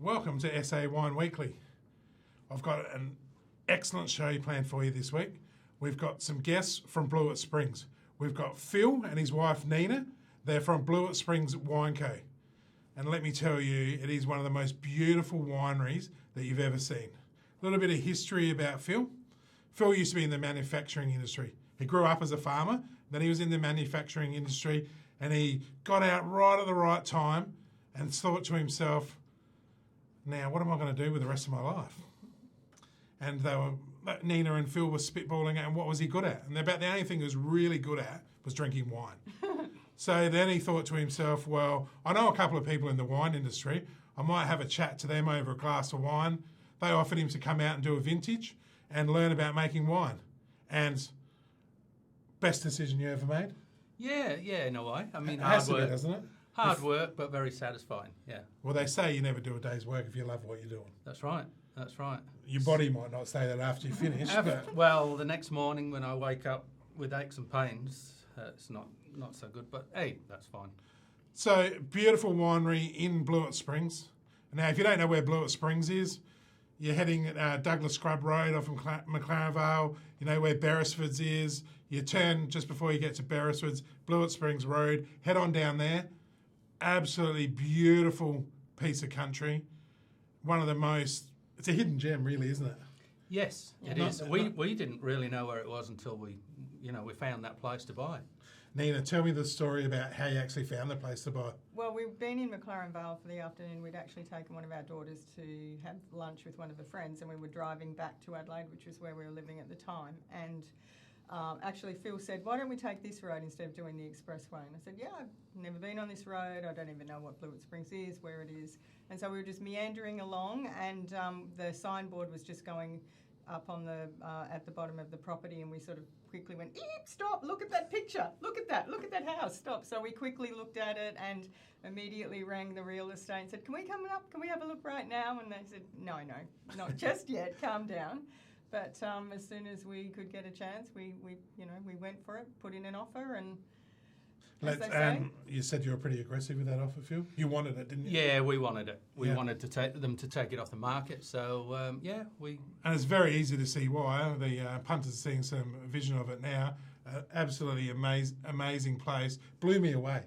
Welcome to SA Wine Weekly. I've got an excellent show planned for you this week. We've got some guests from Blewitt Springs. We've got Phil and his wife Nina. They're from Blewitt Springs Wine Co. And let me tell you, it is one of the most beautiful wineries that you've ever seen. A little bit of history about Phil. Phil used to be in the manufacturing industry. He grew up as a farmer, then he was in the manufacturing industry, and he got out right at the right time and thought to himself, now what am I going to do with the rest of my life? And Nina and Phil were spitballing at, and what was he good at? And about the only thing he was really good at was drinking wine. So then he thought to himself, well, I know a couple of people in the wine industry. I might have a chat to them over a glass of wine. They offered him to come out and do a vintage and learn about making wine. And best decision you ever made? Yeah, in a way. I mean, it has to be, doesn't it? Hard work, but very satisfying, yeah. Well, they say you never do a day's work if you love what you're doing. That's right. Your body might not say that after you finish. Well, the next morning when I wake up with aches and pains, it's not so good, but hey, that's fine. So, beautiful winery in Blewitt Springs. Now, if you don't know where Blewitt Springs is, you're heading Douglas Scrub Road off McLaren Vale, you know where Beresford's is. You turn just before you get to Beresford's, Blewitt Springs Road, head on down there. Absolutely beautiful piece of country. One of the most, it's a hidden gem really, isn't it? Yes, it is. We didn't really know where it was until we found that place to buy. Nina, tell me the story about how you actually found the place to buy. Well, we've been in McLaren Vale for the afternoon. We'd actually taken one of our daughters to have lunch with one of her friends, and we were driving back to Adelaide, which was where we were living at the time. And actually, Phil said, why don't we take this road instead of doing the expressway? And I said, yeah, I've never been on this road. I don't even know what Blewitt Springs is, where it is. And so we were just meandering along, and the signboard was just going up on the at the bottom of the property, and we sort of quickly went, stop, look at that picture, look at that house, stop. So we quickly looked at it and immediately rang the real estate and said, can we come up, can we have a look right now? And they said, no, not just yet, calm down. But as soon as we could get a chance, we went for it, put in an offer, and you said you were pretty aggressive with that offer, Phil. You wanted it, didn't you? Yeah, we wanted it. We wanted to take it off the market. So we. And it's very easy to see why. The punters are seeing some vision of it now. Absolutely amazing place. Blew me away.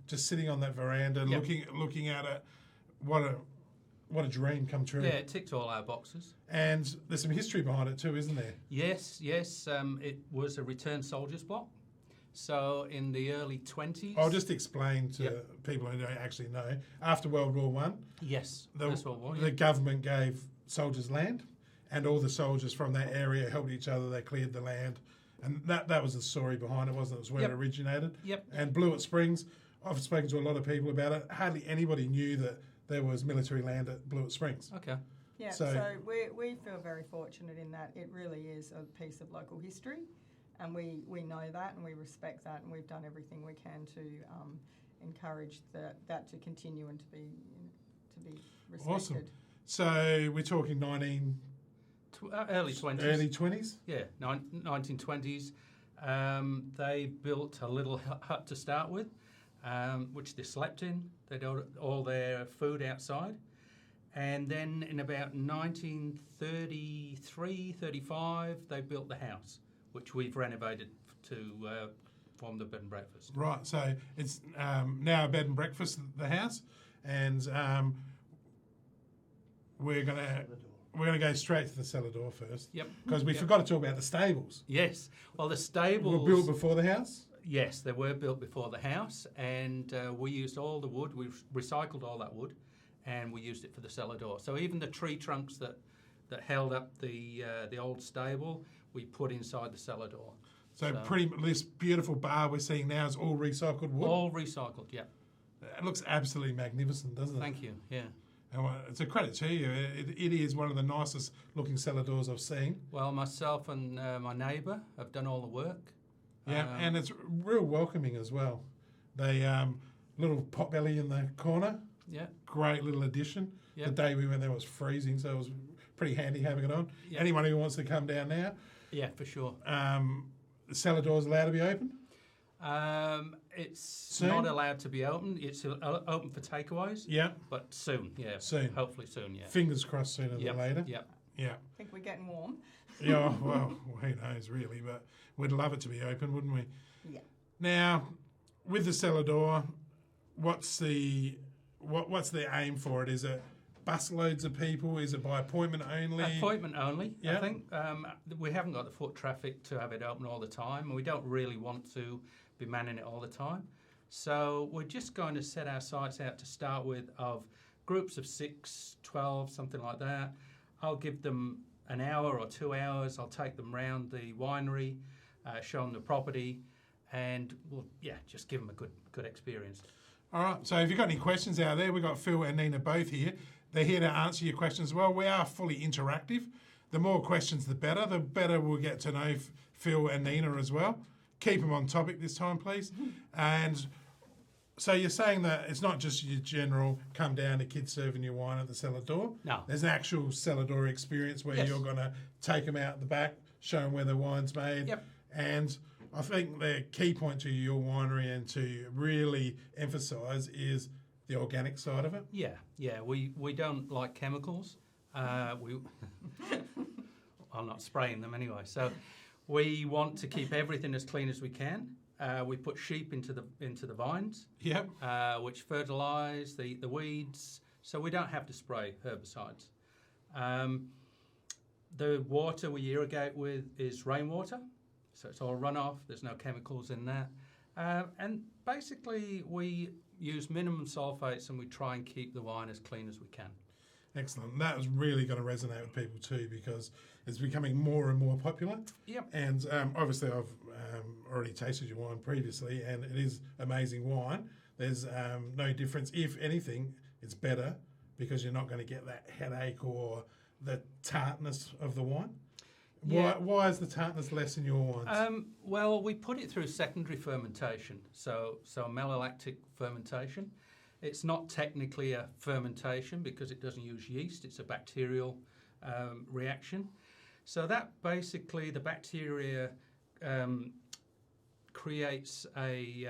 Just sitting on that veranda, looking at it. What a dream come true. Yeah, it ticked all our boxes. And there's some history behind it too, isn't there? Yes. It was a returned soldiers block. So in the early 20s... I'll just explain to people who don't actually know. After World War I, the government gave soldiers land, and all the soldiers from that area helped each other. They cleared the land. And that was the story behind it, wasn't it? It was where it originated. Yep. And Blewitt Springs, I've spoken to a lot of people about it. Hardly anybody knew that there was military land at Blewitt Springs. Okay. Yeah, so we feel very fortunate in that it really is a piece of local history. And we know that, and we respect that, and we've done everything we can to encourage that to continue and to be respected. Awesome. So we're talking early 20s. Early 20s? Yeah, 1920s. They built a little hut to start with, which they slept in. They did all their food outside. And then in about 1933, 35, they built the house, which we've renovated to form the bed and breakfast. Right, so it's now a bed and breakfast, the house, and we're going to go straight to the cellar door first. Yep. Because we forgot to talk about the stables. Yes. Well, the stables were built before the house? Yes, they were built before the house, and we used all the wood. We recycled all that wood, and we used it for the cellar door. So even the tree trunks that held up the old stable, we put inside the cellar door. So pretty this beautiful bar we're seeing now is all recycled wood? All recycled, yeah. It looks absolutely magnificent, doesn't it? Thank you, yeah. And it's a credit to you. It is one of the nicest looking cellar doors I've seen. Well, myself and my neighbour have done all the work. Yeah, and it's real welcoming as well. They little potbelly in the corner. Yeah. Great little addition. Yep. The day we went there was freezing, so it was pretty handy having it on. Yep. Anyone who wants to come down now. Yeah, for sure. The cellar door is allowed to be open? It's Soon? not allowed to be open. It's open for takeaways. Yeah. But soon, yeah. Soon. Hopefully soon, yeah. Fingers crossed sooner Yep, than later. Yep. Yeah. I think we're getting warm. Yeah, well, who knows really, but we'd love it to be open, wouldn't we? Yeah. Now, with the cellar door, what's the aim for it? Is it busloads of people? Is it by appointment only? Appointment only, Yeah. I think. We haven't got the foot traffic to have it open all the time, and we don't really want to be manning it all the time. So we're just going to set our sights out to start with of groups of 6, 12, something like that. I'll give them an hour or 2 hours. I'll take them round the winery, show them the property, and we'll, just give them a good experience. All right, so if you've got any questions out there, we've got Phil and Nina both here. They're here to answer your questions as well. We are fully interactive. The more questions, the better. The better we'll get to know Phil and Nina as well. Keep them on topic this time, please. And so you're saying that it's not just your general come down to kids serving your wine at the cellar door. No. There's an actual cellar door experience where Yes. you're going to take them out the back, show them where the wine's made. Yep. And I think the key point to your winery and to really emphasise is the organic side of it. Yeah. We don't like chemicals. I'm not spraying them anyway. So we want to keep everything as clean as we can. We put sheep into the vines, Yep. which fertilise the weeds, so we don't have to spray herbicides. The water we irrigate with is rainwater, so it's all runoff. There's no chemicals in that, and basically we use minimum sulfates and we try and keep the wine as clean as we can. Excellent. That is really going to resonate with people too because it's becoming more and more popular. Yep. And obviously I've already tasted your wine previously and it is amazing wine. There's no difference. If anything, it's better because you're not going to get that headache or the tartness of the wine. Yeah. Why is the tartness less in your wines? Well, we put it through secondary fermentation, so malolactic fermentation. It's not technically a fermentation because it doesn't use yeast. It's a bacterial reaction. So that basically, the bacteria creates a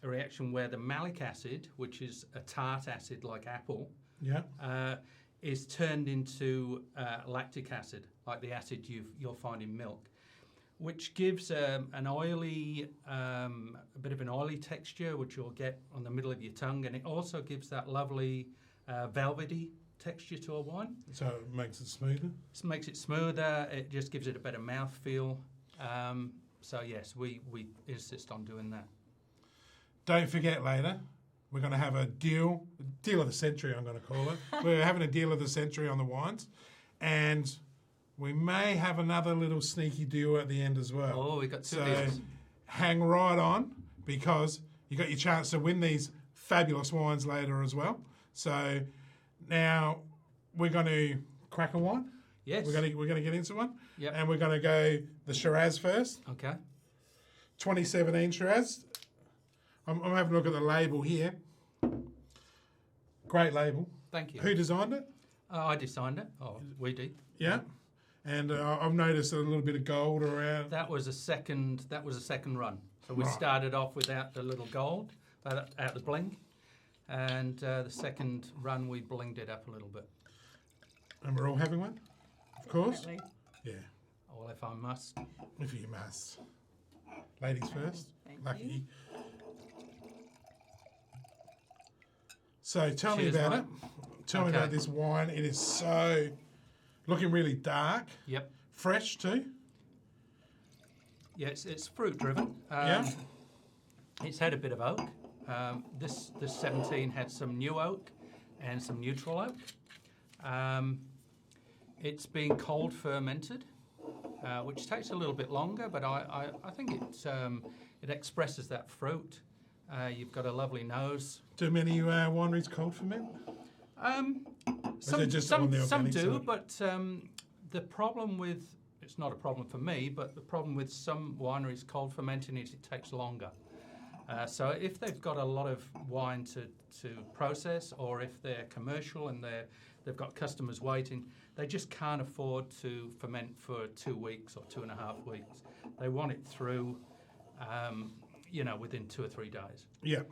reaction where the malic acid, which is a tart acid like apple, is turned into lactic acid, like the acid you'll find in milk, which gives an oily, a bit of an oily texture, which you'll get on the middle of your tongue, and it also gives that lovely velvety texture to a wine. So it makes it smoother? It makes it smoother, it just gives it a better mouthfeel. So yes, we insist on doing that. Don't forget later, we're going to have a deal of the century, I'm going to call it. We're having a deal of the century on the wines, and we may have another little sneaky deal at the end as well. Oh, we got two so deals. Hang right on because you got your chance to win these fabulous wines later as well. So now we're going to crack a wine. Yes. We're going to get into one. Yep. And we're going to go the Shiraz first. Okay. 2017 Shiraz. I'm having a look at the label here. Great label. Thank you. Who designed it? I designed it. Oh, we did. Yeah. And I've noticed a little bit of gold around. That was a second run. So we started off without the little gold, out the bling, and the second run we blinged it up a little bit. And we're all having one, of course. Definitely. Yeah, Well, if I must. if you must. Ladies first. Thank Lucky. you. So tell Cheers, me about mate. it. Tell me Okay. about this wine. It is so looking really dark, Yep. fresh too. Yeah, it's fruit driven. Yeah. It's had a bit of oak. This 17 had some new oak and some neutral oak. It's been cold fermented, which takes a little bit longer, but I think it expresses that fruit. You've got a lovely nose. Do many wineries cold ferment? Some, it just some, on the some organic do, side? but the problem with, it's not a problem for me, but the problem with some wineries cold fermenting is it takes longer. So if they've got a lot of wine to process, or if they're commercial and they've got customers waiting, they just can't afford to ferment for 2 weeks or 2.5 weeks. They want it through, within 2 or 3 days. Yeah.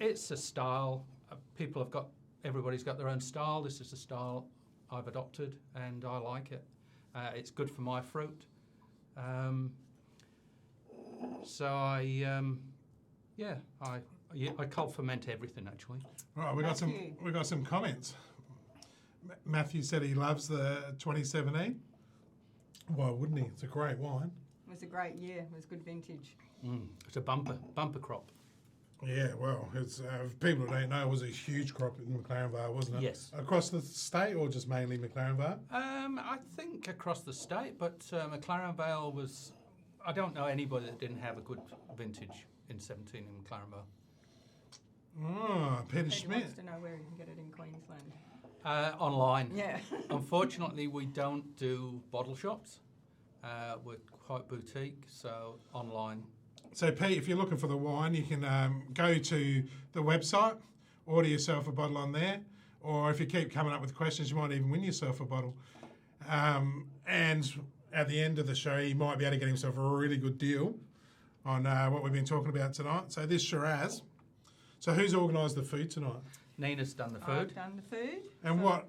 It's a style. Everybody's got their own style. This is the style I've adopted, and I like it. It's good for my fruit. So I cold ferment everything actually. Right, we got some comments. Matthew said he loves the 2017. Why wouldn't he? It's a great wine. It was a great year. It was good vintage. It's a bumper crop. Yeah, well, it's if people who don't know, it was a huge crop in McLaren Vale, wasn't it? Yes. Across the state or just mainly McLaren Vale? I think across the state, but McLaren Vale was. I don't know anybody that didn't have a good vintage in 17 in McLaren Vale. Oh, Peter Peter Schmidt. wants to know where you can get it in Queensland. Online. Yeah. Unfortunately, we don't do bottle shops. We're quite boutique, so online. So, Pete, if you're looking for the wine, you can go to the website, order yourself a bottle on there, or if you keep coming up with questions, you might even win yourself a bottle. And at the end of the show, he might be able to get himself a really good deal on what we've been talking about tonight. So this Shiraz. So who's organised the food tonight? Nina's done the food. I've done the food. And So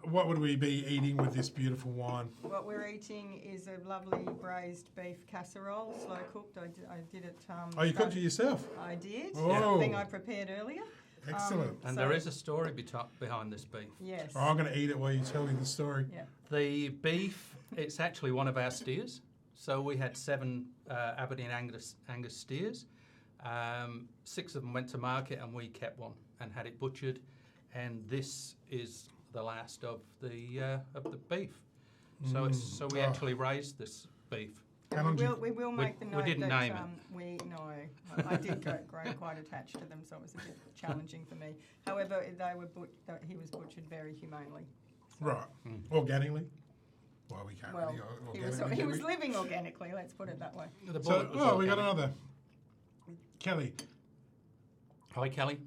what would we be eating with this beautiful wine? what we're eating is a lovely braised beef casserole, slow cooked. I did it. Oh, you cooked it yourself? I did. Oh. Something I prepared earlier. Excellent. And So- there is a story behind this beef. Yes. Oh, I'm going to eat it while you tell me the story. Yeah. The beef, it's actually one of our steers. So we had 7 Aberdeen Angus steers. 6 of them went to market, and we kept one and had it butchered. And this is the last of the beef. So we actually raised this beef. How long do We will make the we note didn't that name it. I did grow quite attached to them, so it was a bit challenging for me. However, he was butchered very humanely. Right. Organically? Well, we can't Well, really he was organically. do we? living organically. Let's put it that way. The So, bullet was we got organic. another. Kelly. Hi, Kelly.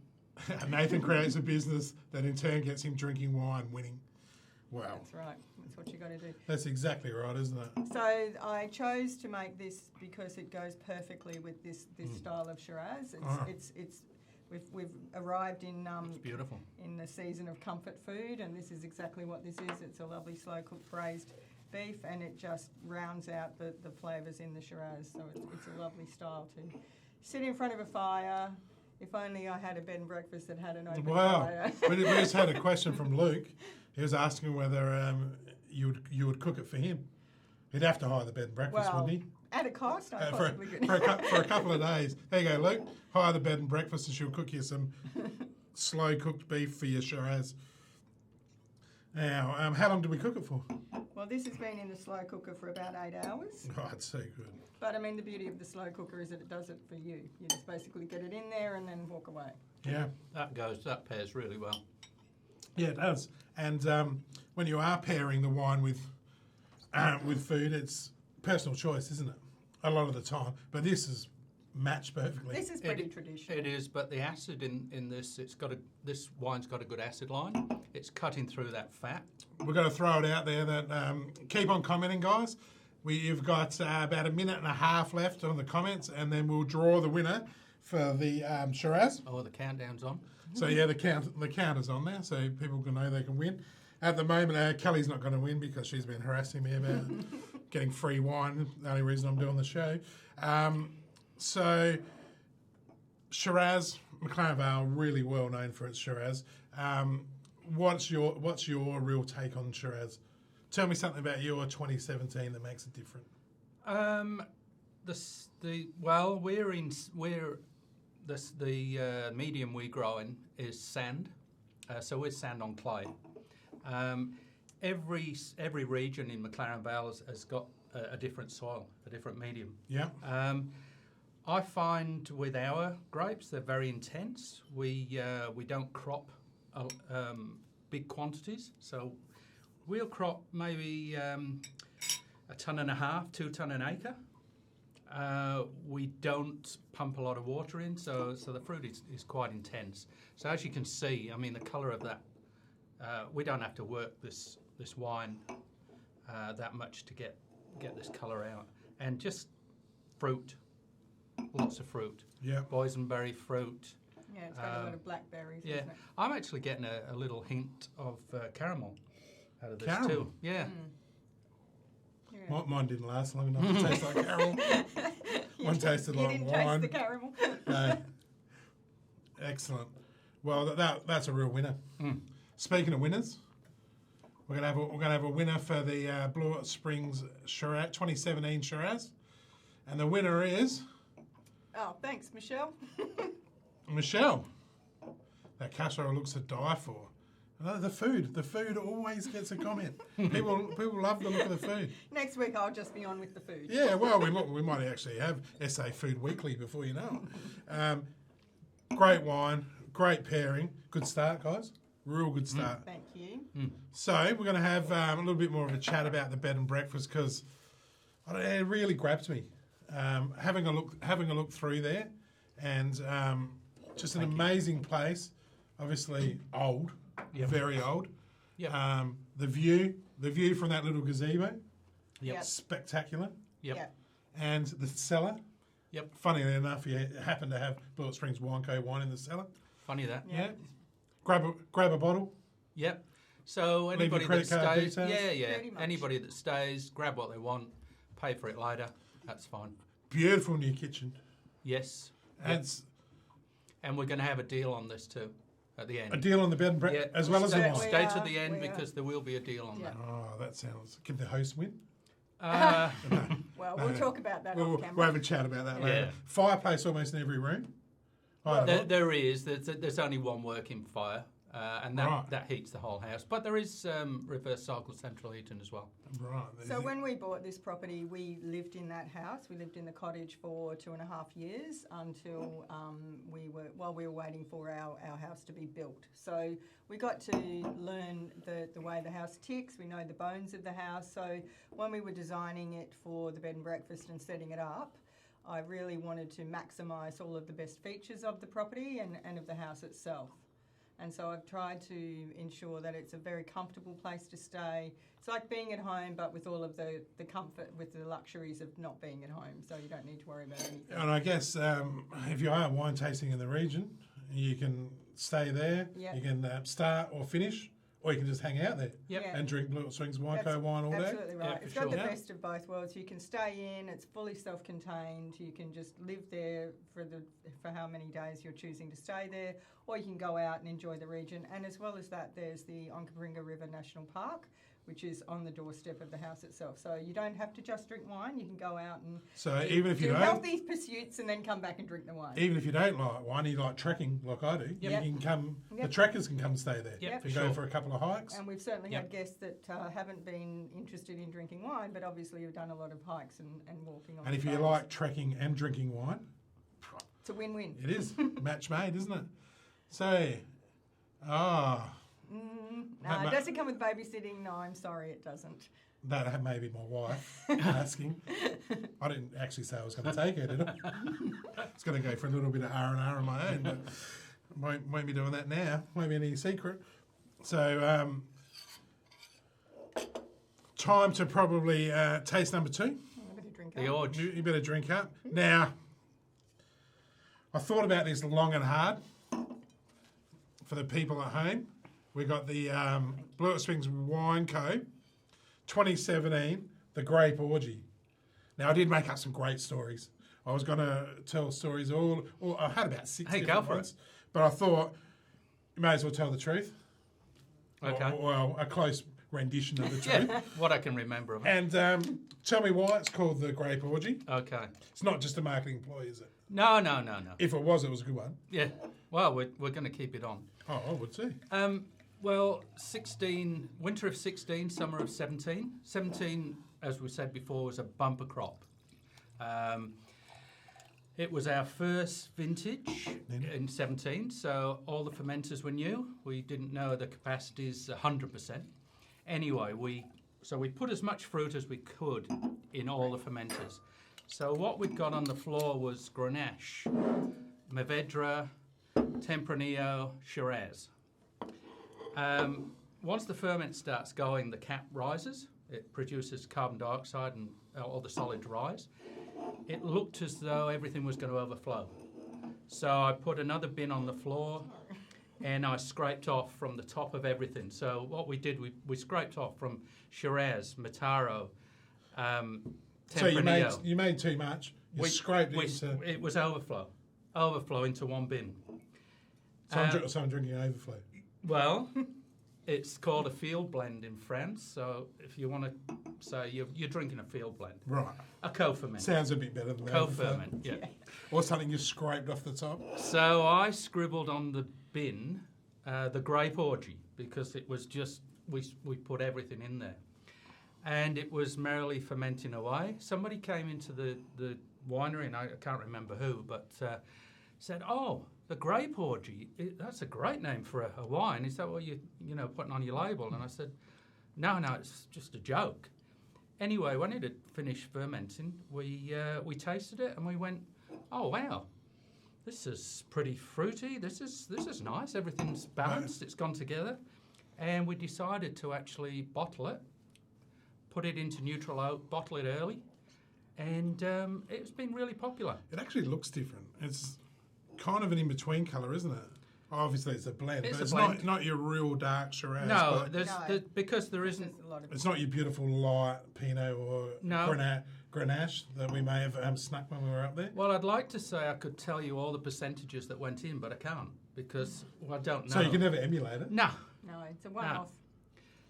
Nathan creates a business that in turn gets him drinking wine, winning. Wow. That's right. That's what you got to do. That's exactly right, isn't it? So I chose to make this because it goes perfectly with this style of Shiraz. We've arrived in It's beautiful. in the season of comfort food, and this is exactly what this is. It's a lovely slow cooked braised beef, and it just rounds out the flavours in the Shiraz. So it's a lovely style to sit in front of a fire. If only I had a bed and breakfast that had an open Wow. fire. we just had a question from Luke. He was asking whether you would cook it for him. He'd have to hire the bed and breakfast, Well, wouldn't he? at a cost, I For possibly could. a couple of days. There you go, Luke. Hire the bed and breakfast and she'll cook you some slow cooked beef for your Shiraz. Now, how long did we cook it for? Well, this has been in the slow cooker for about 8 hours. Oh, it's so good. But I mean, the beauty of the slow cooker is that it does it for you. You just basically get it in there and then walk away. Yeah. That pairs really well. Yeah, it does. And when you are pairing the wine with food, it's personal choice, isn't it? A lot of the time. But this is matched perfectly. This is pretty traditional. It is, but the acid in this, this wine's got a good acid line. It's cutting through that fat. We've got to throw it out there that keep on commenting, guys. You've got about a minute and a half left on the comments, and then we'll draw the winner for the Shiraz. Oh, the countdown's on. So yeah, the count is on there, so people can know they can win. At the moment, Kelly's not going to win because she's been harassing me about getting free wine. The only reason I'm doing the show. So Shiraz, McLaren Vale, really well known for its Shiraz. What's your real take on Shiraz? Tell me something about your 2017 that makes it different. The medium we grow in is sand, so we're sand on clay. Every region in McLaren Vale has got a different soil, a different medium. Yeah. I find with our grapes they're very intense. We don't crop big quantities, so we'll crop maybe 1.5 tons, 2 tons an acre. We don't pump a lot of water in, so the fruit is quite intense. So as you can see, I mean, the colour of that, we don't have to work this wine that much to get this colour out. And just fruit, lots of fruit. Yeah. Boysenberry fruit. Yeah, it's got a lot of blackberries, Yeah, isn't it? I'm actually getting a little hint of caramel out of this Caramel? too. Yeah. Yeah. Mine didn't last long enough to taste like caramel. One tasted You like didn't wine. taste the caramel. No. Excellent. Well, that's a real winner. Speaking of winners, we're gonna have a winner for the Blewitt Springs Shiraz 2017 Shiraz, and the winner is Oh, thanks, Michelle. Michelle. That casserole looks to die for. The food always gets a comment. People love the look of the food. Next week I'll just be on with the food. Yeah, well, we might actually have SA Food Weekly before you know it. Great wine, great pairing, good start, guys. Real good start. Thank you. So we're going to have a little bit more of a chat about the bed and breakfast because it really grabs me. Having a look through there, and just an amazing place. Obviously old, very old. Yep. The view from that little gazebo, Yep. spectacular. Yep. Yeah. And the cellar. Yep. Funnily enough, you happen to have Blewitt Springs Wine Co wine in the cellar. Funny that. Yeah. Grab a bottle. Yep. So Leave anybody your credit that card stays, details. Pretty much. anybody that stays, grab what they want, pay for it later. That's fine. Beautiful new kitchen. Yes. And And we're going to have a deal on this too at the end. a deal on the bed and breakfast as well as the stay, wine. stay to are, the end we are. because there will be a deal on Yeah. Oh, that sounds. Can the host win? that. Well, we'll talk about that We'll off camera. we'll have a chat about that later. Yeah. Fireplace almost in every room. I don't know. There is. There's only one working fire, and Right. that heats the whole house. But there is reverse cycle central heating as well. Right. So when we bought this property, we lived in that house. We lived in the cottage for 2.5 years until while we were waiting for our house to be built. So we got to learn the way the house ticks. We know the bones of the house. So when we were designing it for the bed and breakfast and setting it up, I really wanted to maximise all of the best features of the property and of the house itself. And so I've tried to ensure that it's a very comfortable place to stay. It's like being at home, but with all of the comfort, with the luxuries of not being at home. So you don't need to worry about anything. And I guess if you are wine tasting in the region, you can stay there. Yep. You can start or finish, or you can just hang out there Yep. Yeah. and drink Blewitt Springs Wine Co wine all day. Absolutely right. Yeah, for It's got sure. the Yeah. best of both worlds. You can stay in. It's fully self-contained. You can just live there for how many days you're choosing to stay there, or you can go out and enjoy the region. And as well as that, there's the Onkaparinga River National Park, which is on the doorstep of the house itself. So you don't have to just drink wine. You can go out and So even if you do don't, healthy pursuits and then come back and drink the wine. even if you don't like wine, you like trekking like I do. Yep. You can come. Yep. The trekkers can come stay there. Yep, If you for go sure. for a couple of hikes. And we've certainly Yep. had guests that haven't been interested in drinking wine, but obviously have done a lot of hikes and walking on And the if you trails. like trekking and drinking wine, It's a win-win. it is match made, isn't it? So, No, it doesn't come with babysitting. No, I'm sorry, it doesn't. that may be my wife asking. I didn't actually say I was going to take her, did I? I was going to go for a little bit of R&R on my own, but won't be doing that now. Won't be any secret. So, time to probably taste number 2. A bit of drink The up. Orge. You better drink up. Now, I thought about this long and hard for the people at home. We got the Blewitt Springs Wine Co. 2017, the Grape Orgy. Now, I did make up some great stories. I was going to tell stories I had about 6 Hey, different go for ones. But I thought, you may as well tell the truth. Okay. Well, a close rendition of the truth. Yeah, what I can remember of it. And tell me why it's called the Grape Orgy. Okay. It's not just a marketing ploy, is it? No. If it was a good one. Yeah. Well, we're going to keep it on. Oh, I would see. Well, winter of 16, summer of 17. 17, as we said before, was a bumper crop. It was our first vintage in 17, so all the fermenters were new. We didn't know the capacities 100%. Anyway, we put as much fruit as we could in all the fermenters. So what we'd got on the floor was Grenache, Mourvedre, Temperanillo, Shiraz. Once the ferment starts going, the cap rises. It produces carbon dioxide and all the solids rise. it looked as though everything was going to overflow. So I put another bin on the floor and I scraped off from the top of everything. So what we did, we scraped off from Shiraz, Mataro, Temperanillo. So you made too much. You scraped it into... It was overflow into one bin. So I'm drinking overflow. Well, it's called a field blend in France. So if you want to say you're drinking a field blend. Right. A co-ferment. Sounds a bit better than co-ferment, yeah. Or something you scraped off the top. So I scribbled on the bin the Grape Orgy because it was just, we put everything in there. And it was merrily fermenting away. Somebody came into the winery, and I can't remember who, but said, "Oh, the Grape Orgy, that's a great name for a wine. Is that what you putting on your label?" And I said, no, it's just a joke. Anyway, when it had finished fermenting, we tasted it and we went, "Oh wow, this is pretty fruity. This is nice. Everything's balanced. It's gone together." And we decided to actually bottle it, put it into neutral oak, bottle it early, and it's been really popular. It actually looks different. It's kind of an in-between colour, isn't it? Obviously, it's a blend, but it's not your real dark Shiraz. No, because there isn't. It's not your beautiful light Pinot or Grenache that we may have snuck when we were up there. Well, I'd like to say I could tell you all the percentages that went in, but I can't because I don't know. So you can never emulate it? No, it's a one-off.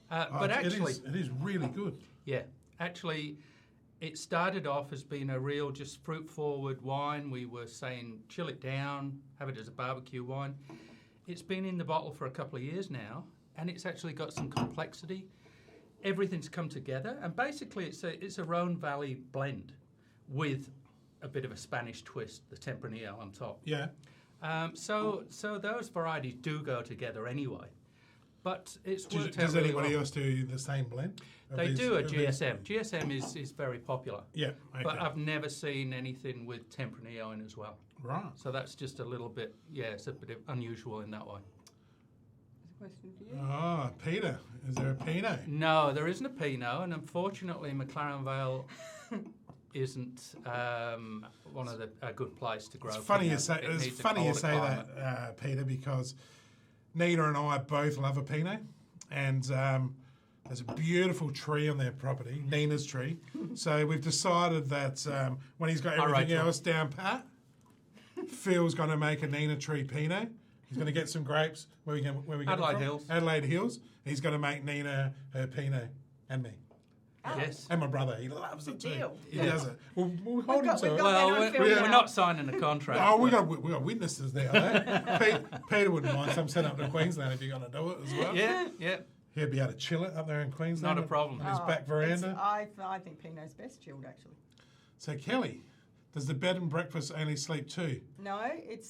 But actually, it is really good. Yeah, actually, it started off as being a real just fruit-forward wine. We were saying chill it down, have it as a barbecue wine. It's been in the bottle for a couple of years now, and it's actually got some complexity. Everything's come together, and basically it's a Rhone Valley blend with a bit of a Spanish twist, the Tempranillo on top. Yeah. So those varieties do go together anyway. But it's worked out Does really anybody well. else do the same blend? They do a GSM. GSM is very popular. Yeah, okay. But I've never seen anything with Tempranillo in as well. Right. So that's just a little bit, it's a bit unusual in that way. There's a question for you. Oh, Peter. Is there a Pinot? No, there isn't a Pinot, and unfortunately McLaren Vale isn't a good place to grow. It's funny Pinot. you say, It needs a colder climate. that, Peter, because Nina and I both love a Pinot, and there's a beautiful tree on their property, Nina's tree. So we've decided that when he's got everything else down pat, Phil's going to make a Nina tree Pinot. He's going to get some grapes. Where we get Adelaide Hills. Adelaide Hills. He's going to make Nina her Pinot and me. Yes. And my brother, he loves it too. Deal. He does it. We'll hold him to it. Well, we're not signing a contract. Oh, we got witnesses there. Peter wouldn't mind some set up to Queensland if you're going to do it as well. Yeah. He'd be able to chill it up there in Queensland. Not a problem. On his back veranda. I think Pinot's best chilled, actually. So, Kelly, does the bed and breakfast only sleep two? No, it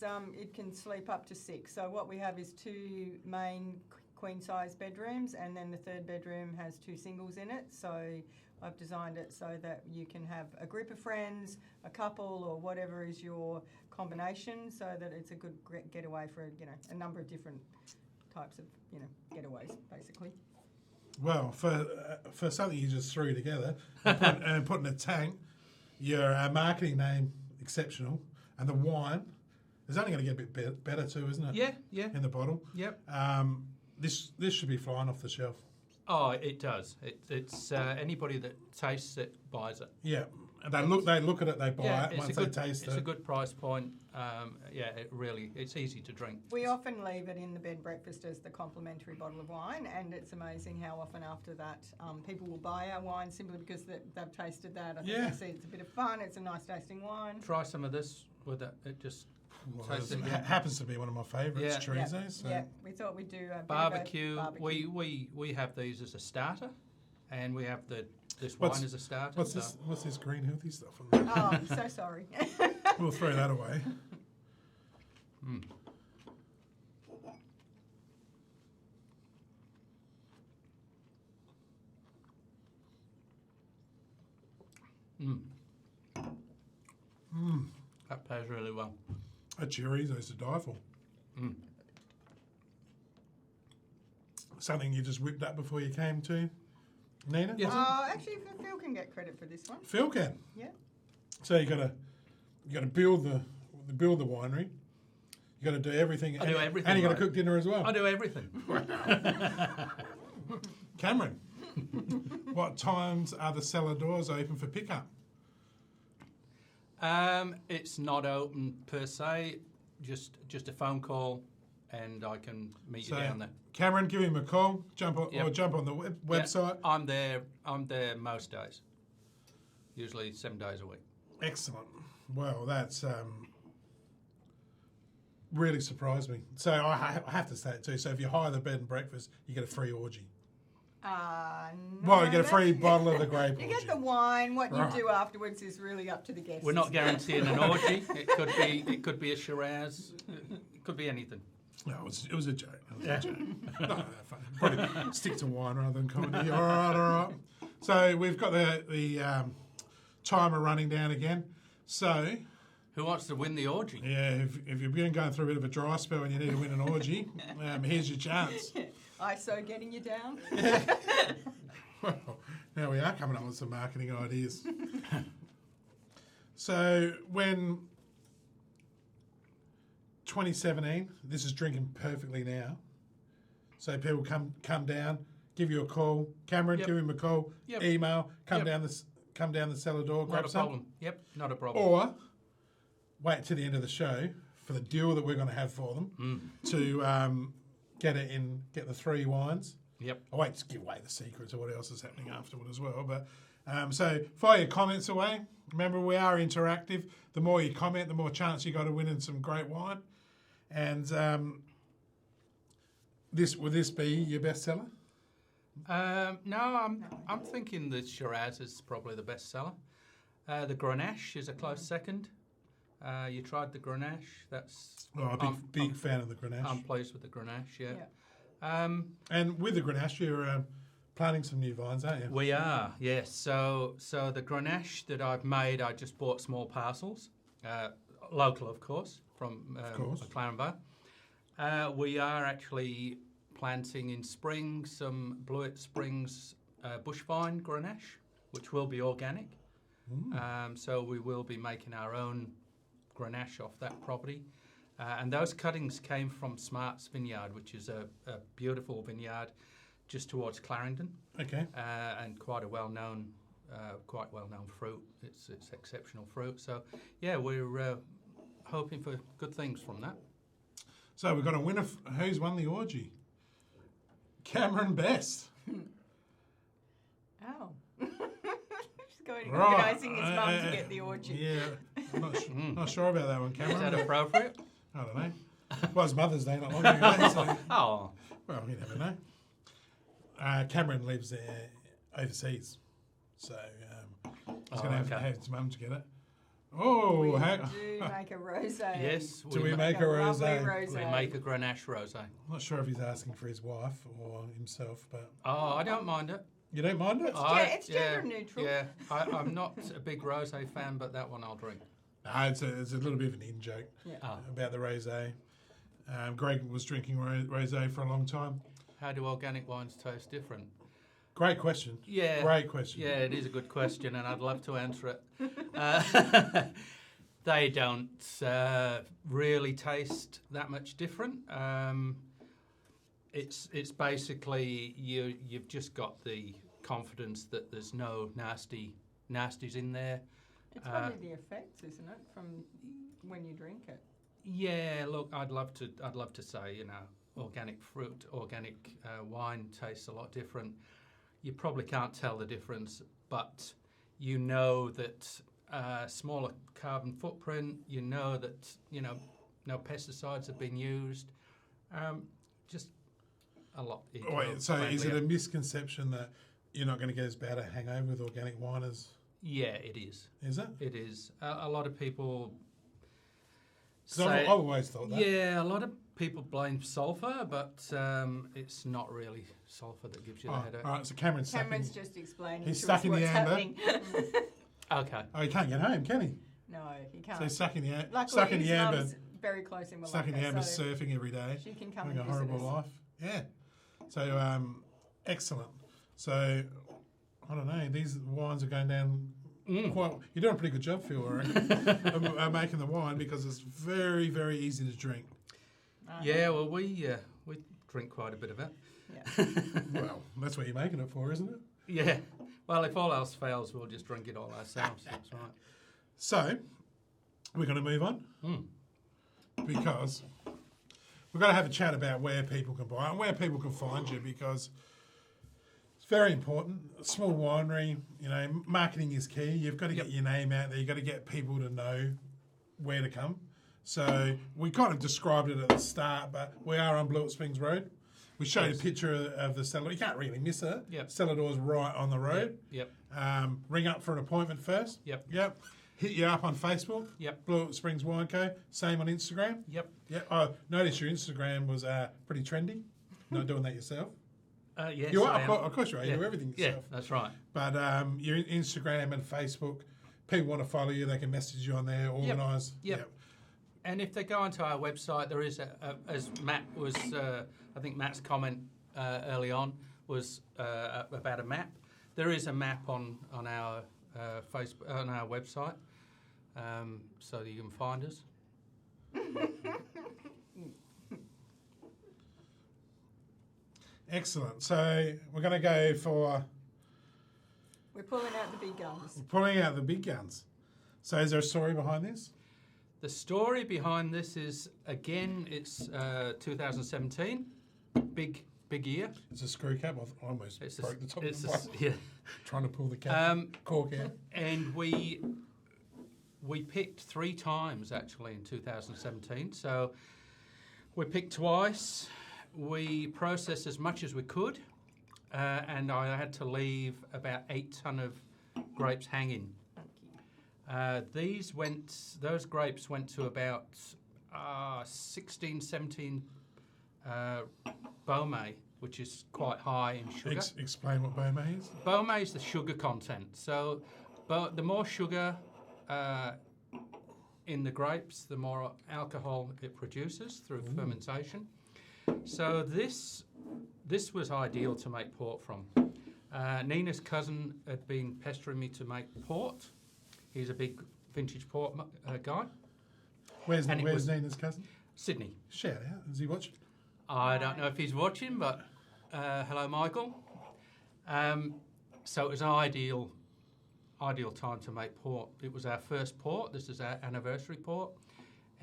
can sleep up to 6. So what we have is 2 main queen-size bedrooms, and then the third bedroom has 2 singles in it. So I've designed it so that you can have a group of friends, a couple, or whatever is your combination, so that it's a good getaway for a number of different types of getaways, basically. Well, for something you just threw together and put in a tank, your marketing name exceptional, and the wine is only going to get a bit better too, isn't it? Yeah. In the bottle. Yep. This should be flying off the shelf. Oh, it does. It's anybody that tastes it buys it. Yeah, and they look at it, they buy it once they taste it. It's a good price point. It's easy to drink. We often leave it in the bed breakfast as the complimentary bottle of wine, and it's amazing how often after that people will buy our wine simply because they've tasted that. I think they see it's a bit of fun. It's a nice tasting wine. Try some of this with it. It just tastes it happens to be one of my favourites, chorizo. Yeah, we thought we'd do a barbecue. barbecue. We have these as a starter, and we have this wine as a starter. What's this green healthy stuff on there? Oh, I'm so sorry. We'll throw that away. Mm. That pairs really well. A chorizo to die for. Mm. Something you just whipped up before you came to, Nina? Yes. Actually, Phil can get credit for this one. Phil can. Yeah. So you got to build the winery. You got to do everything. I do everything. And you got to right. cook dinner as well. I do everything. Cameron, what times are the cellar doors open for pickup? It's not open per se. Just a phone call, and I can meet you down there. Cameron, give him a call. Jump on Yep. or jump on the website. Yeah, I'm there most days. Usually 7 days a week. Excellent. Well, that's really surprised me. So I have to say it too. So if you hire the bed and breakfast, you get a free orgy. No, Well, you get a free that's- bottle of the Grape You Orgy. get the wine. What Right. you do afterwards is really up to the guests. We're not guaranteeing an orgy. It could be a Shiraz. It could be anything. No, it was a joke. It was a joke. No, fine. Probably stick to wine rather than comedy. All right. So we've got the timer running down again. So, Who wants to win the orgy? yeah, if you've been going through a bit of a dry spell and you need to win an orgy, here's your chance. ISO getting you down. Well, now we are coming up with some marketing ideas. So when 2017, this is drinking perfectly now. So people come down, give you a call. Cameron, Yep. give him a call. Yep. Email, come Yep. down the cellar door, grab Not a some. problem. Yep, not a problem. Or wait to the end of the show for the deal that we're going to have for them to get the 3 wines. Yep. I won't give away the secrets of what else is happening afterward as well. But so fire your comments away. Remember, we are interactive. The more you comment, the more chance you got of winning some great wine. And will this be your bestseller? No, I'm thinking the Shiraz is probably the best seller. The Grenache is a close second. You tried the Grenache. That's Oh, I'm big fan of the Grenache. I'm pleased with the Grenache. Yeah. Yeah. And with the Grenache, you're planting some new vines, aren't you? We are, yes. So the Grenache that I've made, I just bought small parcels, local, of course, from McLaren Vale. We are actually planting in spring some Blewitt Springs bush vine Grenache, which will be organic. So we will be making our own Grenache off that property. And those cuttings came from Smart's Vineyard, which is a beautiful vineyard just towards Clarendon. Okay. And quite well-known fruit. It's exceptional fruit. So, yeah, we're hoping for good things from that. So we've got a winner. Who's won the orgy? Cameron Best. Oh. She's going Right. organising his mum to get the orgy. Yeah, I'm not sure about that one, Cameron. Is that appropriate? I don't know. Well, it's Mother's Day not long ago, so, Oh, well, you never know. Cameron lives overseas, so he's going to have his mum to get it. Oh, We do make a rosé. yes. do we Make make a lovely rosé? We make a Grenache rosé. I'm not sure if he's asking for his wife or himself, but Oh, I don't mind it. you don't mind it? It's gender neutral. Yeah, I'm not a big rosé fan, but that one I'll drink. No, it's a little bit of an in-joke Yeah. about the rosé. Greg was drinking rosé for a long time. How do organic wines taste different? Great question. Yeah. Great question. Yeah, it is a good question, and I'd love to answer it. They don't really taste that much different. It's basically you've just got the confidence that there's no nasties in there. It's probably the effects, isn't it, from when you drink it? Yeah, look, I'd love to say, organic fruit, organic wine tastes a lot different. You probably can't tell the difference, but you know that smaller carbon footprint. You know that no pesticides have been used. Just a lot. Wait, so is it a misconception that you're not going to get as bad a hangover with organic wine as? Yeah, it is. Is it? It is. A lot of people. Because I've always thought that. Yeah, a lot of people blame sulphur, but it's not really sulphur that gives you the headache. All right, so Cameron's just explaining he's to stuck us in the what's amber. happening. Okay. Oh, he can't get home, can he? No, he can't. So he's stuck in the Luckily, his amber. mum's very close in Stuck in the Malacca, amber, so surfing every day. she can come Having a and visit horrible us. life. Yeah. So, excellent. So, I don't know. These wines are going down quite. You're doing a pretty good job, Phil, I reckon, of making the wine because it's very, very easy to drink. Yeah, well, we drink quite a bit of it. Yeah. Well, that's what you're making it for, isn't it? Yeah. Well, if all else fails, we'll just drink it all ourselves. That's right. So, we're going to move on because we've got to have a chat about where people can buy and where people can find you because it's very important. A small winery, marketing is key. You've got to get your name out there. You've got to get people to know where to come. So we kind of described it at the start, but we are on Blewitt Springs Road. We showed a picture of the cellar. You can't really miss it. Yep. Cellar door's right on the road. Yep. Ring up for an appointment first. Yep. Hit you up on Facebook. Yep. Blewitt Springs Wine Co. Same on Instagram. Yep. I noticed your Instagram was pretty trendy. Not doing that yourself. Yes, You are, I am. of course you are. You do everything yourself. Yeah, that's right. But your Instagram and Facebook, people want to follow you. They can message you on there, organise. Yep. And if they go onto our website, there is, as Matt was, I think Matt's comment early on was about a map. There is a map on our Facebook, on our website, so that you can find us. Excellent. So we're going to go for We're pulling out the big guns. pulling out the big guns. So is there a story behind this? The story behind this is, again, it's 2017, big year. It's a screw cap. I almost broke the top of the bottle. Yeah. Trying to pull the cap cork out. And we picked 3 times actually in 2017. So we picked twice. We processed as much as we could, and I had to leave about 8 ton of grapes hanging. Those grapes went to about 16, 17 Beaumay, which is quite high in sugar. Explain what Beaumay is. Beaumay is the sugar content. So, the more sugar in the grapes, the more alcohol it produces through fermentation. So this was ideal to make port from. Nina's cousin had been pestering me to make port. He's a big vintage port guy. Where's Nina's cousin? Sydney. Shout out. Is he watching? I don't know if he's watching, but hello, Michael. So it was an ideal time to make port. It was our first port. This is our anniversary port.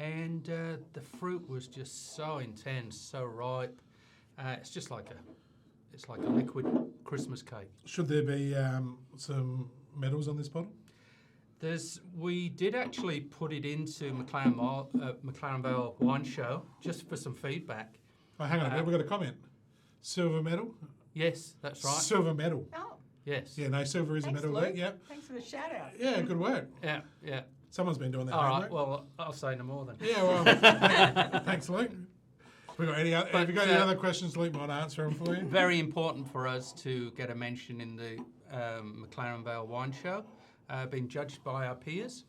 And the fruit was just so intense, so ripe. It's just like a liquid Christmas cake. Should there be some medals on this bottle? We did actually put it into McLaren Vale Wine Show just for some feedback. Oh, hang on a minute. We've got a comment. Silver medal? Yes, that's right. Silver medal. Oh, Yes. Yeah, no, silver is thanks, a medal. Luke. Yep. Thanks for the shout out. Yeah, good work. Yeah. Someone's been doing that. All right. homework. Well, I'll say no more then. Yeah, well, thanks, Luke. Have you got any other questions, Luke might answer them for you? Very important for us to get a mention in the McLaren Vale Wine Show, being judged by our peers.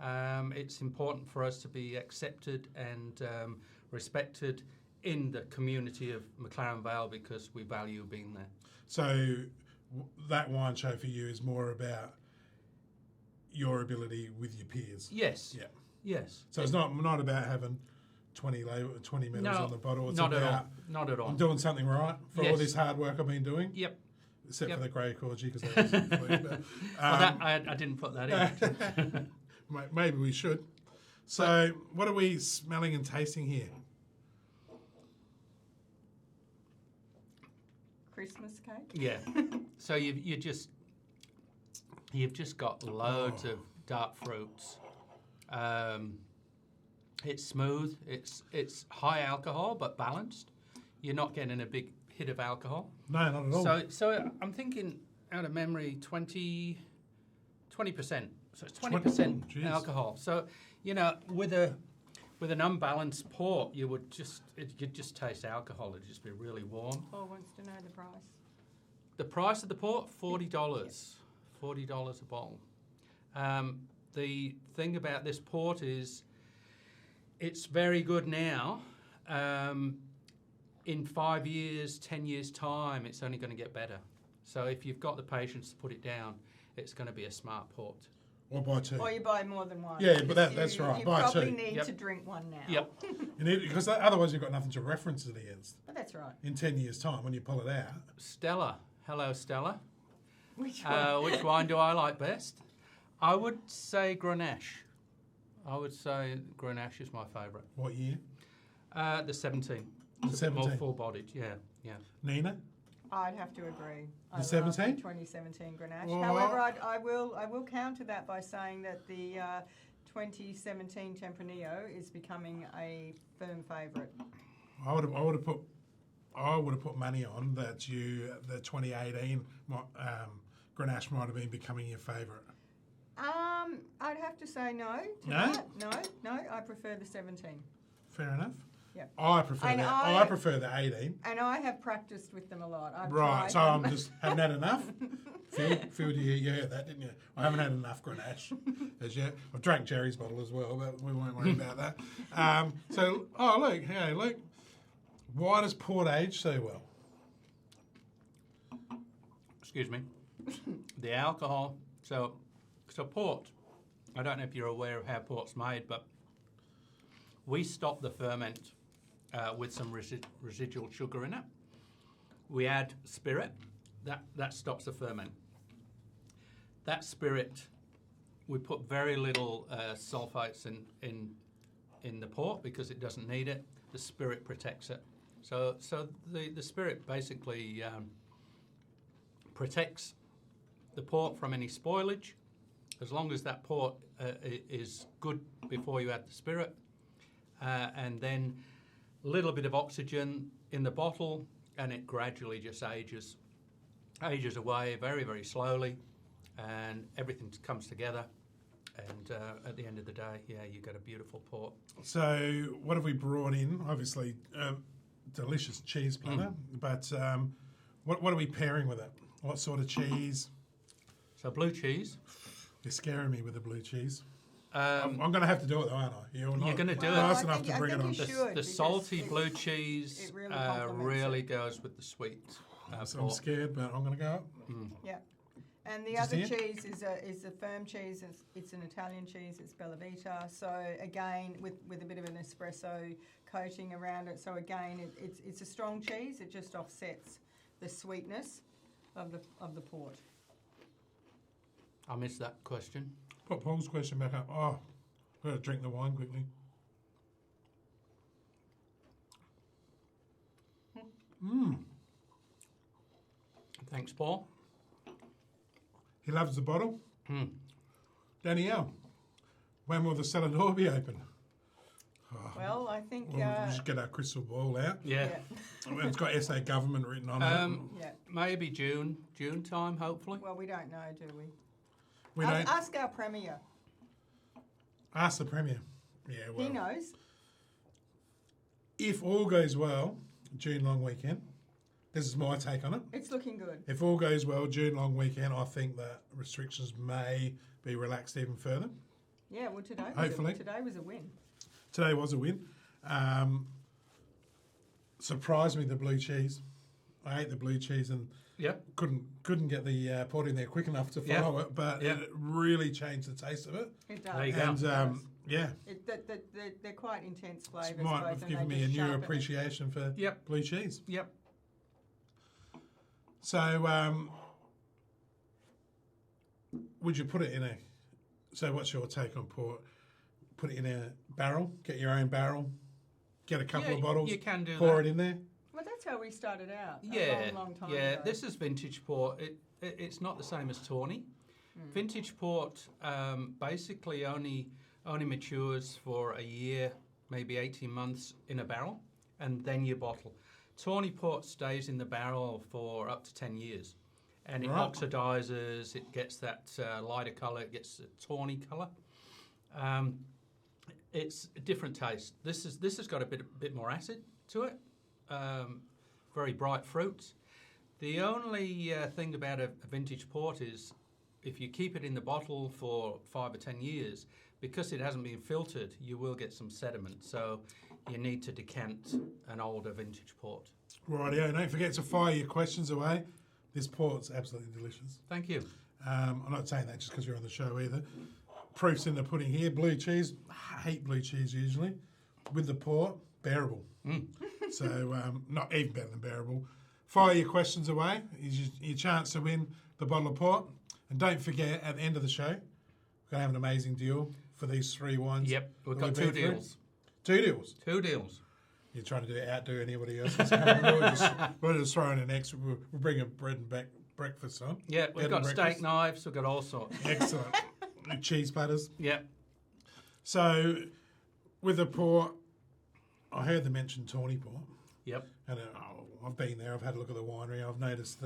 It's important for us to be accepted and respected in the community of McLaren Vale because we value being there. So that wine show for you is more about your ability with your peers. Yes. Yeah. Yes. So it's not about having 20 medals on the bottle. It's not about at all. Not at all. I'm doing something right for all Yes. this hard work I've been doing. Yep. Except Yep. for the Grape Orgy because that was included. But, Well, I didn't put that in. maybe we should. So what are we smelling and tasting here? Christmas cake. Yeah. So you've just got loads of dark fruits. It's smooth. It's high alcohol but balanced. You're not getting a big hit of alcohol. No, not at all. So I'm thinking out of memory 20%. So it's 20% alcohol. So with an unbalanced port, you'd just taste alcohol. It'd just be really warm. Paul wants to know the price. The price of the port, $40. $40 a bottle. The thing about this port is it's very good now. In 5 years, 10 years' time, it's only going to get better. So if you've got the patience to put it down, it's going to be a smart port Or buy two. Or you buy more than one. Yeah, but Because that's right. You Buy probably two. need Yep. to drink one now. Yep. You need, because otherwise you've got nothing to reference it against But that's right. in 10 years' time when you pull it out. Stella. Hello, Stella. Which one? Which wine do I like best? I would say Grenache. I would say Grenache is my favourite. What year? The 17. The It's a bit more 17. full-bodied, yeah. Nina? I'd have to agree. The I love 17? 2017 Grenache. Well, However, I will counter that by saying that the 2017 Tempranillo is becoming a firm favourite. I would have put money on that the 2018 Grenache might have been becoming your favourite. I'd have to say no to No? that. No, I prefer the 17. Fair enough. Yep. I prefer And that. I- I prefer the 18. And I have practiced with them a lot. I've Right, tried so them. I'm just haven't had enough. Phil, you heard that, didn't you? I haven't had enough Grenache as yet. I've drank Jerry's bottle as well, but we won't worry about that. Luke, hey, Luke, why does port age so well? Excuse me. The alcohol. So port. I don't know if you're aware of how port's made, but we stop the ferment with some residual sugar in it. We add spirit. That stops the ferment. That spirit, we put very little sulfites in the port because it doesn't need it. The spirit protects it. So the spirit basically protects the port from any spoilage, as long as that port is good before you add the spirit, and then a little bit of oxygen in the bottle, and it gradually just ages away very, very slowly, and everything comes together, and at the end of the day, yeah, you get a beautiful port. So what have we brought in? Obviously, delicious cheese platter, but what are we pairing with it? What sort of cheese? So blue cheese. You're scaring me with the blue cheese. Um, I'm going to have to do it though, aren't I? You're gonna do it. nice I enough think- to I bring it think on. you should. the because salty it- blue cheese it really complements really it. goes with the sweet So I'm port. scared, but I'm going to go up. Yeah. And the Just other here? cheese is a firm cheese. It's an Italian cheese. It's Bella Vita. So again, with a bit of an espresso coating around it. So again, it's a strong cheese. It just offsets the sweetness of the port. I missed that question. Put Paul's question back up. Oh, I've got to drink the wine quickly. Thanks, Paul. He loves the bottle. Mm. Danielle, when will the cellar door be open? Well, I think We'll just get our crystal ball out. Yeah. It's got SA government written on yeah. Maybe June time, hopefully. Well, we don't know, do we? We don't Ask our premier. ask the Premier. Yeah, well, He knows. if all goes well, June long weekend, this is my take on it. It's looking good. If all goes well, June long weekend, I think that restrictions may be relaxed even further. Yeah. Well, Hopefully. today was a win. Today was a win. Surprised me the blue cheese. I ate the blue cheese and Yep. couldn't get the port in there quick enough to Yeah. follow it, but Yeah. it really changed the taste of it. It does. There you go. And It does. yeah, They're quite intense flavours. it might both, have and given they me a just new sharpen it. appreciation for Yep. blue cheese. Yep. So, would you put it in a? So, what's your take on port? Put it in a barrel. Get your own barrel. Get a couple Yeah, of bottles. you can do pour that. it in there. Well, that's how we started out. Yeah. A long time Yeah. ago. This is vintage port. It's not the same as tawny. Vintage port basically only matures for a year, maybe 18 months in a barrel, and then you bottle. Tawny port stays in the barrel for up to 10 years, and it Right. oxidizes. It gets that lighter color. It gets a tawny color. It's a different taste. This has got a bit more acid to it. Very bright fruits. The only thing about a vintage port is if you keep it in the bottle for 5 or 10 years, because it hasn't been filtered, you will get some sediment. So you need to decant an older vintage port. Rightio. Don't forget to fire your questions away. This port's absolutely delicious. Thank you. I'm not saying that just because you're on the show either. Proof's in the pudding here. Blue cheese, I hate blue cheese usually. With the port, bearable. So not even better than bearable. Fire your questions away. Is your chance to win the bottle of port. And don't forget, at the end of the show, we're going to have an amazing deal for these 3 wines. Yep, we've got 2 deals. 2 deals? 2 deals. You're trying to outdo anybody else. We're just throwing an extra. We're bringing bread and breakfast on. Yeah, we've got steak knives. We've got all sorts. Excellent. Cheese platters. Yep. So, with the port, I heard them mention Tawny Port. Yep. And I've been there. I've had a look at the winery. I've noticed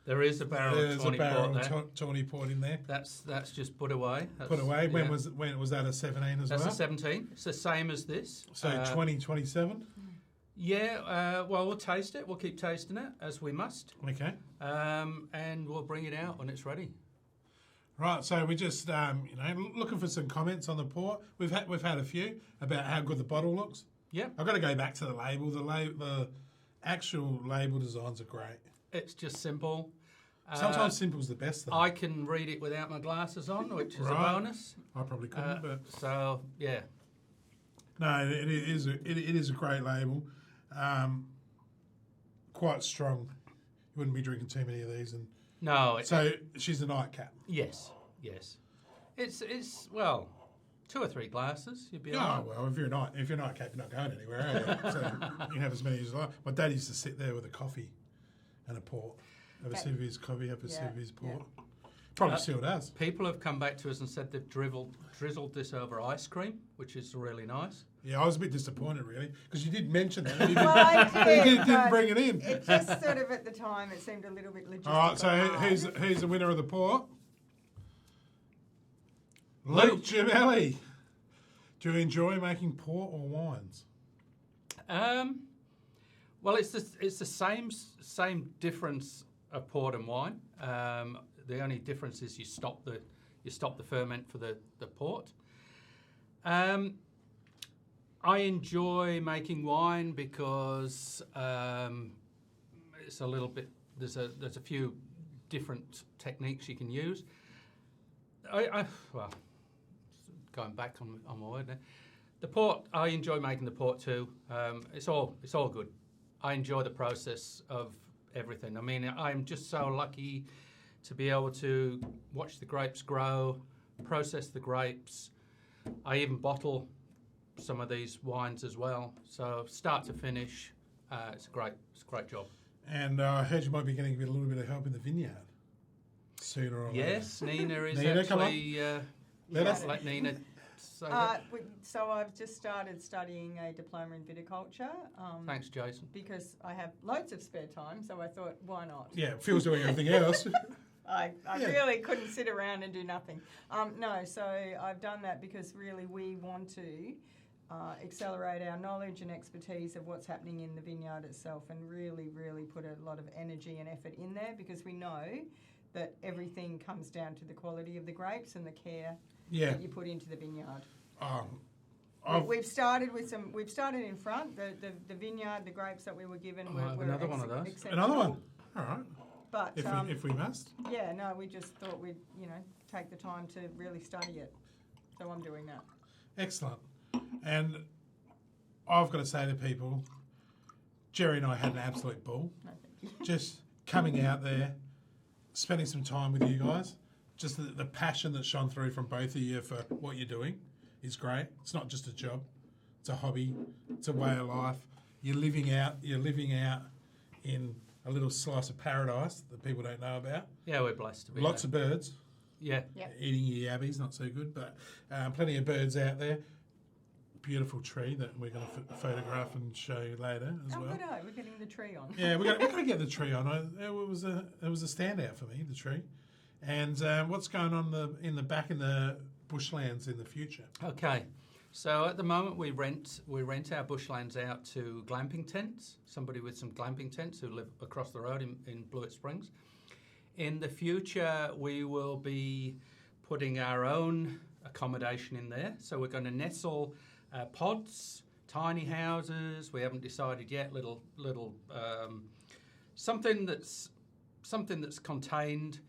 there is a barrel of Tawny Port there. Tawny Port in there. That's just put away. Put away. When was that a 17 as well? That's a 17. It's the same as this. So 2027. Yeah. Well, we'll taste it. We'll keep tasting it as we must. Okay. And we'll bring it out when it's ready. Right, so we're just looking for some comments on the port. We've had a few about how good the bottle looks. Yeah, I've got to go back to the label. The actual label designs are great. It's just simple. Sometimes simple's the best, though. I can read it without my glasses on, which is a bonus. I probably couldn't, but so yeah. No, it is a great label. Quite strong. You wouldn't be drinking too many of these, and no. She's a nightcap. Yes. It's well, 2 or 3 glasses. You'd be all right. Well, if you're a nightcap, you're not going anywhere, are you? So you can have as many as you like. My dad used to sit there with a coffee and a port. Have a sip of his coffee, have a sip of his port. Probably still does. People have come back to us and said they've drizzled this over ice cream, which is really nice. Yeah, I was a bit disappointed, really, because you did mention that. Well, I didn't bring it in. It just sort of, at the time, it seemed a little bit logistical. All right, so who's the winner of the port? Luke Gemelli. Do you enjoy making port or wines? Well, it's the same difference of port and wine. The only difference is you stop the ferment for the port. I enjoy making wine because it's a little bit. There's a few different techniques you can use. Going back on my word there. The port, I enjoy making the port too. It's all good. I enjoy the process of everything. I mean, I'm just so lucky to be able to watch the grapes grow, process the grapes. I even bottle some of these wines as well. So start to finish, it's a great job. And I heard you might be getting a little bit of help in the vineyard sooner or later. Yes, Nina is Nina, actually. Let Nina. So I've just started studying a diploma in viticulture. Thanks, Jason. Because I have loads of spare time, so I thought, why not? Yeah, Phil's doing everything else. I really couldn't sit around and do nothing. So I've done that because really we want to accelerate our knowledge and expertise of what's happening in the vineyard itself, and really, really put a lot of energy and effort in there, because we know that everything comes down to the quality of the grapes and the care that you put into the vineyard. We've started in front. The vineyard, the grapes that we were given were another one of those. Exceptional. Another one. All right. But if we must. Yeah, no, we just thought we'd take the time to really study it. So I'm doing that. Excellent. And I've got to say to people, Jerry and I had an absolute ball. No, thank you. Just coming out there, spending some time with you guys. Just the passion that shone through from both of you for what you're doing is great. It's not just a job; it's a hobby. It's a way of life. You're living out in a little slice of paradise that people don't know about. Yeah, we're blessed to be Lots of birds. Yeah. Eating your yabbies, not so good, but plenty of birds out there. Beautiful tree that we're going to photograph and show you later as well. Oh, we're getting the tree on. Yeah, we're going to get the tree on. It was a standout for me, the tree. And what's going on in the bushlands in the future? Okay, so at the moment we rent our bushlands out to glamping tents. Somebody with some glamping tents who live across the road in Blewitt Springs. In the future, we will be putting our own accommodation in there. So we're going to nestle pods, tiny houses. We haven't decided yet. Little something that's contained.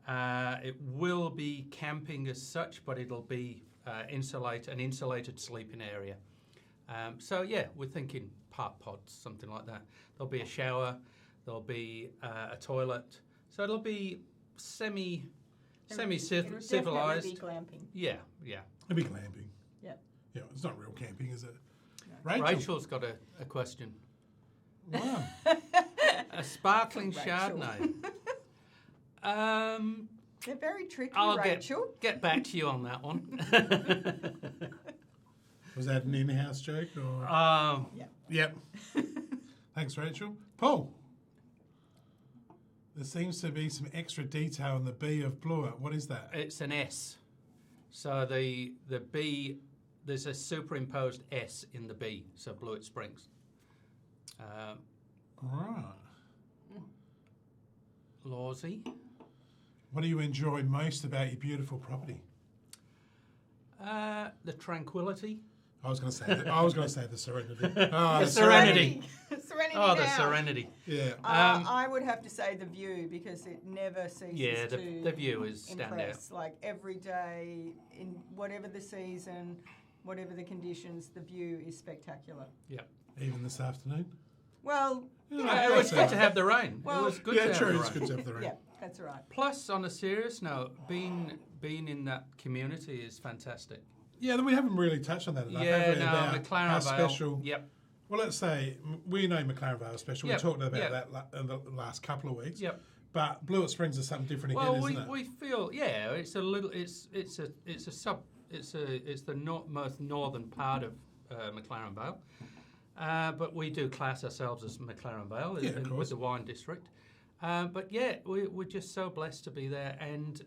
It will be camping as such, but it'll be an insulated sleeping area. So yeah, we're thinking park pods, something like that. There'll be a shower, there'll be a toilet, so it'll be semi-civilized. It'll definitely be glamping. Yeah. It'll be glamping. Yeah. Yeah, it's not real camping, is it? No. Rachel's got a question. Wow. A sparkling Rachel. Chardonnay. They're very tricky, I'll Rachel. get back to you on that one. Was that an in-house joke? Or? Yeah. Yep. Thanks, Rachel. Paul. There seems to be some extra detail in the B of Blewitt. What is that? It's an S. So the B, there's a superimposed S in the B, so Blewitt Springs. Right. Lawsy. What do you enjoy most about your beautiful property? The tranquility. I was going to say the serenity. The serenity. Serenity Oh, the now. serenity. Yeah. I would have to say the view, because it never ceases Yeah, to the view is stand out. impress. Like every day, in whatever the season, whatever the conditions, the view is spectacular. Yeah. Even this afternoon? Well, It was good to have the rain. Well, it was good Yeah, to have true. the It's rain. good to have the rain. yeah, that's right. Plus, on a serious note, being in that community is fantastic. Yeah, we haven't really touched on that enough. Yeah, have we, no, about McLaren how Vale. special. Yep. Well, let's say we know McLaren Vale special. Yep, We talked about yep. that in the last couple of weeks. Yep. But Blewitt Springs is something different Well, again, isn't it? we feel it's a little it's the most northern part of McLaren Vale, but we do class ourselves as McLaren Vale Yeah, of course. with the wine district. But yeah, we're just so blessed to be there, and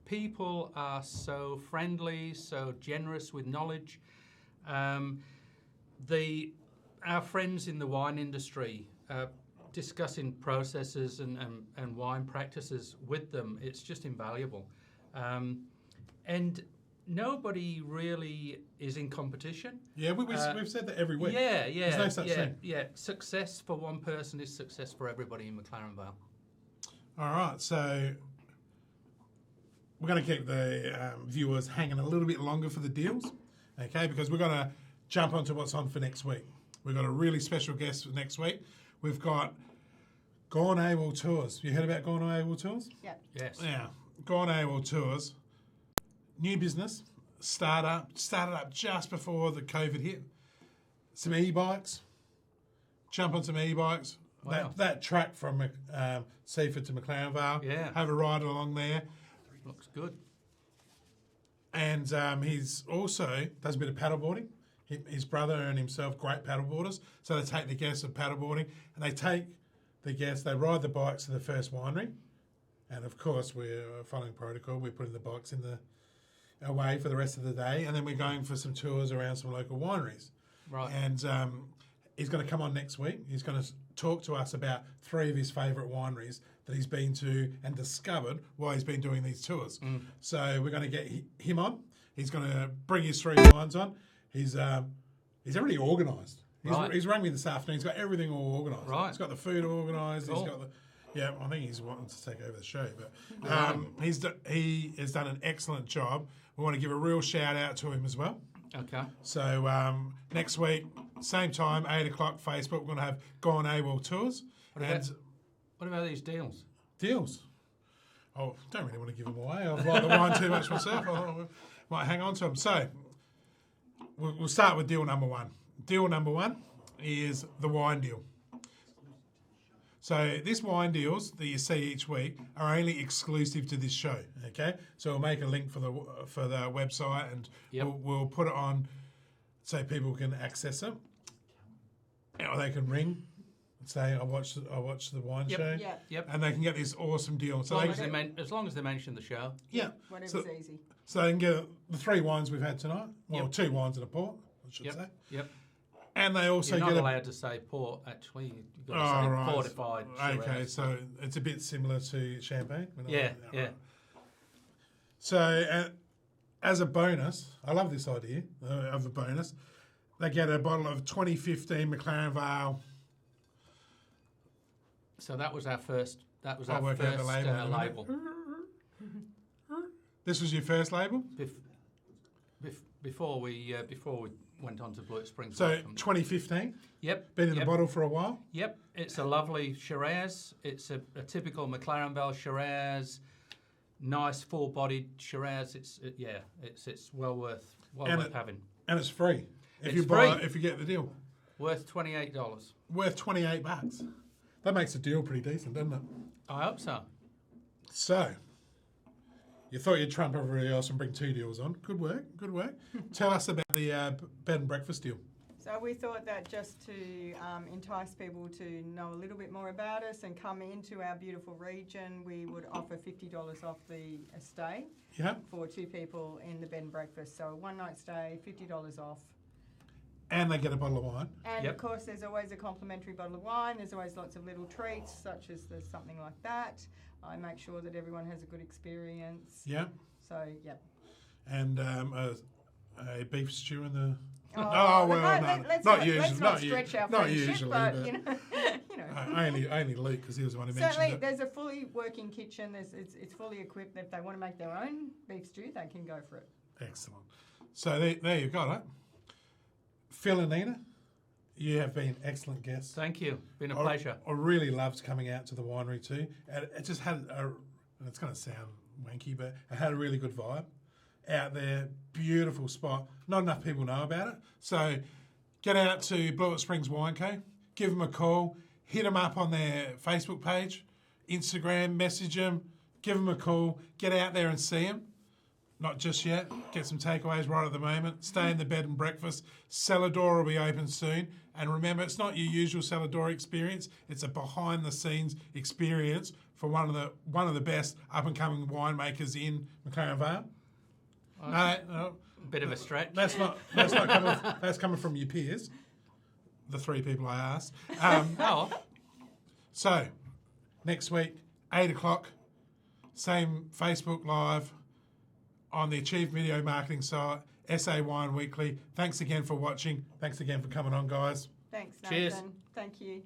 people are so friendly, so generous with knowledge. Our friends in the wine industry, discussing processes and wine practices with them, it's just invaluable. And nobody really is in competition. Yeah, we've said that every week. Yeah. There's no such thing. Yeah, success for one person is success for everybody in McLaren Vale. All right, so we're going to keep the viewers hanging a little bit longer for the deals, okay? Because we're going to jump onto what's on for next week. We've got a really special guest for next week. We've got Gone AWOL Tours. You heard about Gone AWOL Tours? Yeah. Yes. Yeah, Gone AWOL Tours. New business, started up just before the COVID hit. Some e-bikes. Jump on some e-bikes. Wow. That track from Seaford to McLaren Vale. Yeah. Have a ride along there. Looks good. And he's also does a bit of paddleboarding. His brother and himself, great paddleboarders. So they take the guests of paddleboarding and they ride the bikes to the first winery. And of course, we're following protocol. We're putting the bikes away for the rest of the day. And then we're going for some tours around some local wineries. Right. And he's going to come on next week. He's going to talk to us about 3 of his favourite wineries that he's been to and discovered why he's been doing these tours. So we're going to get him on. He's going to bring his 3 wines on. He's already organised. He's rung me this afternoon. He's got everything all organised. Right. He's got the food organised. Cool. He's got I think he's wanting to take over the show. But he has done an excellent job. We want to give a real shout out to him as well. Okay. So next week, same time, 8 o'clock, Facebook, we're going to have Gone AWOL Tours. What about these deals? Deals. Oh, don't really want to give them away. I've liked the wine too much myself. I might hang on to them. So we'll start with deal number 1. Deal number 1 is the wine deal. So these wine deals that you see each week are only exclusive to this show, okay? So we'll make a link for the website and we'll put it on so people can access it. Or they can ring and say, I watched the wine show. Yeah. Yep. And they can get this awesome deal. As long as they mention the show. Yeah. Whatever's easy. So they can get the 3 wines we've had tonight. Well, 2 wines and a port, I should say. Yep. And they also You're not get allowed to say port, actually. You've got to say fortified. Okay, Shiraz. so it's a bit similar to champagne. Yeah. So as a bonus, I love this idea of a bonus. They get a bottle of 2015 McLaren Vale. So that was our first. That was I'll our work out first the label. label. This was your first label? Before we went on to Blewitt Springs. So 2015? Yep. Been in the bottle for a while? Yep. It's a lovely Shiraz. It's a typical McLaren Vale Shiraz. Nice full-bodied Shiraz. It's well worth having. And it's free. If It's you free. if you get the deal. Worth $28. Worth $28. That makes the deal pretty decent, doesn't it? I hope so. So, you thought you'd trump everybody else and bring 2 deals on. Good work, good work. Tell us about the bed and breakfast deal. So we thought that just to entice people to know a little bit more about us and come into our beautiful region, we would offer $50 off the stay Yeah. for 2 people in the bed and breakfast. So a one-night stay, $50 off. And they get a bottle of wine. And of course, there's always a complimentary bottle of wine. There's always lots of little treats, such as there's something like that. I make sure that everyone has a good experience. Yeah. So, yeah. And a beef stew in the... Let's not not usually. stretch our Not friendship, usually, but you know. I only Luke because he was the one who mentioned Certainly, it. there's a fully working kitchen. It's fully equipped. If they want to make their own beef stew, they can go for it. Excellent. So there you got it. Phil and Nina, you have been excellent guests. Thank you. Been a pleasure. I really loved coming out to the winery too. And it just had and it's going to sound wanky, but it had a really good vibe. Out there, beautiful spot. Not enough people know about it. So get out to Blewitt Springs Wine Co. Give them a call. Hit them up on their Facebook page, Instagram, message them. Give them a call. Get out there and see them. Not just yet. Get some takeaways right at the moment. Stay in the bed and breakfast. Cellar door will be open soon. And remember, it's not your usual cellar door experience. It's a behind-the-scenes experience for one of the best up-and-coming winemakers in McLaren Vale. No, Bit of a stretch. that's coming from your peers, the 3 people I asked. So, next week, 8 o'clock, same Facebook Live on the Achieve Video Marketing site, SA Wine Weekly. Thanks again for watching. Thanks again for coming on, guys. Thanks, Nathan. Cheers. Thank you.